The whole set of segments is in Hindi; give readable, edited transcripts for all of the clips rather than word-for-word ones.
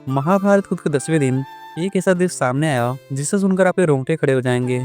महाभारत युद्ध के 10वें दिन एक ऐसा दृश्य सामने आया जिसे सुनकर आपके रोंगटे खड़े हो जाएंगे।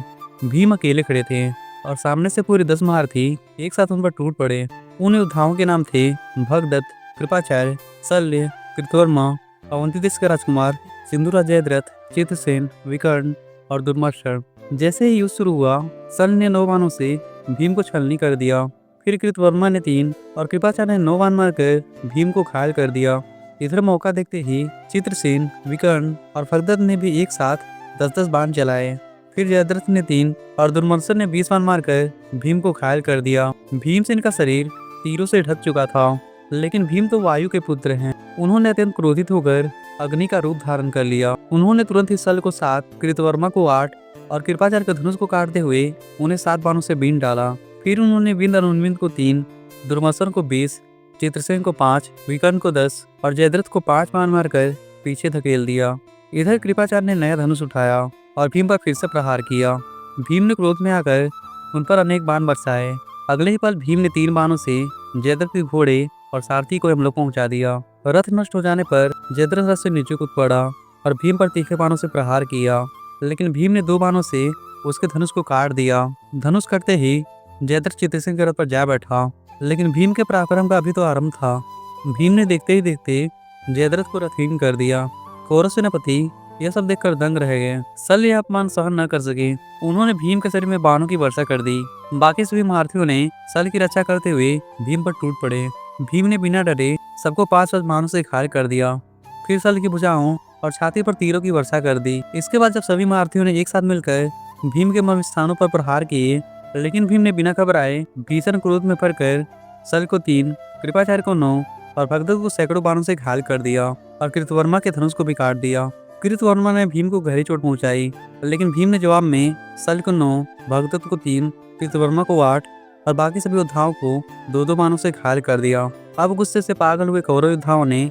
भीम अकेले खड़े थे और सामने से पूरे 10 महारथी एक साथ उन पर टूट पड़े। उन योद्धाओं के नाम थे भगदत्त, कृपाचार्य, शल्य, कृतवर्मा, अवंती देश का राजकुमार, सिंधुराज जयद्रथ, चित्रसेन, विकर्ण और दुर्मर्शन। जैसे ही युद्ध शुरू हुआ, शल्य ने 9 बाणों से भीम को छलनी कर दिया। फिर कृतवर्मा ने 3 और कृपाचार्य ने 9 बाण मारकर भीम को घायल कर दिया। इधर मौका देखते ही चित्रसेन, विकर्ण और भगदत्त ने भी एक साथ 10-10 बाण चलाए। फिर जयद्रथ ने 3 और दुर्मर्शन ने 20 बाण मारकर भीम को घायल कर दिया। भीमसेन का शरीर तीरों से ढक चुका था, लेकिन भीम तो वायु के पुत्र हैं। उन्होंने अत्यंत क्रोधित होकर अग्नि का रूप धारण कर लिया। उन्होंने तुरंत ही शल्य को 7, कृतवर्मा को 8 और कृपाचार्य के धनुष को काटते हुए उन्हें 7 बाणों से बीन डाला। फिर उन्होंने बिंद अनुविंद को 3, दुर्मर्शन को 20, चित्रसेन को 5, विकर्ण को 10 और जयद्रथ को 5 बाण मारकर पीछे धकेल दिया। इधर कृपाचार्य ने नया धनुष उठाया और भीम पर फिर से प्रहार किया। भीम ने क्रोध में आकर उन पर अनेक बाण बरसाए। अगले ही पल भीम ने 3 बाणों से जयद्रथ के घोड़े और सारथी को यमलोक पहुंचा दिया। रथ नष्ट हो जाने पर जयद्रथ रथ से नीचे कूद पड़ा और भीम पर तीखे बाणों से प्रहार किया, लेकिन भीम ने 2 बाणों से उसके धनुष को काट दिया। धनुष कटते ही जयद्रथ चित्रसेन के रथ पर जा बैठा, लेकिन भीम के पराक्रम का अभी तो आरंभ था। भीम ने देखते ही देखते जयद्रथ को रथहीन कर दिया। कौरव सेनापति यह सब देखकर दंग रह गए। शल्य यह अपमान सहन न कर सके। उन्होंने भीम के शरीर में बाणों की वर्षा कर दी। बाकी सभी महारथियों ने शल्य की रक्षा करते हुए भीम पर टूट पड़े। भीम ने बिना डरे सबको 5-5 बाणों से घायल कर दिया। फिर शल्य की भुजाओं और छाती पर तीरों की वर्षा कर दी। इसके बाद जब सभी महारथियों ने एक साथ मिलकर भीम के मर्म स्थानों पर प्रहार किए, लेकिन भीम ने बिना घबराए भीषण क्रोध में भरकर शल्य को 3, कृपाचार्य को 9 और भगदत्त को सैकड़ों बाणों से घायल कर दिया और कृतवर्मा के धनुष को भी काट दिया। कृतवर्मा ने भीम को गहरी चोट पहुंचाई, लेकिन भीम ने जवाब में शल्य को 9, भगदत्त को 3, कृतवर्मा को 8 और बाकी सभी योद्धाओं को 2-2 बाणों से घायल कर दिया। अब गुस्से से पागल हुए कौरव योद्धाओं ने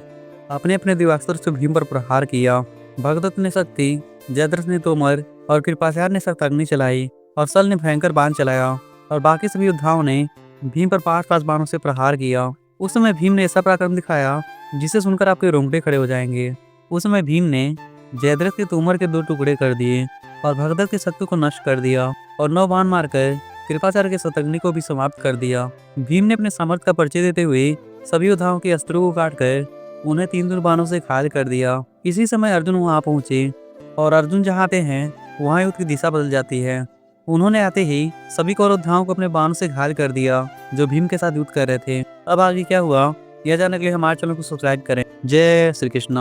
अपने अपने दिवास्त्र से भीम पर प्रहार किया। भगदत्त ने शक्ति, जयद्रथ ने तोमर और कृपाचार्य ने सख्त अग्नि चलाई और शल्य ने भयंकर बाण चलाया और बाकी सभी योद्धाओं ने भीम पर 5-5 बाणों से प्रहार किया। उस समय भीम ने ऐसा पराक्रम दिखाया जिसे सुनकर आपके रोंगटे खड़े हो जाएंगे। उस समय भीम ने जयद्रथ के तोमर के 2 टुकड़े कर दिए और भगदत्त के शत्रु को नष्ट कर दिया और 9 बाण मारकर कृपाचार्य के शतघ्नि को भी समाप्त कर दिया। भीम ने अपने सामर्थ्य का परिचय देते हुए सभी योद्धाओं के अस्त्रों को काटकर उन्हें 3 बाणों से घायल कर दिया। इसी समय अर्जुन वहां पहुंचे और अर्जुन जहाँ आते हैं वहां युद्ध की दिशा बदल जाती है। उन्होंने आते ही सभी कौरव योद्धाओं को अपने बाणों से घायल कर दिया जो भीम के साथ युद्ध कर रहे थे। अब आगे क्या हुआ यह जानने के लिए हमारे चैनल को सब्सक्राइब करें। जय श्री कृष्ण।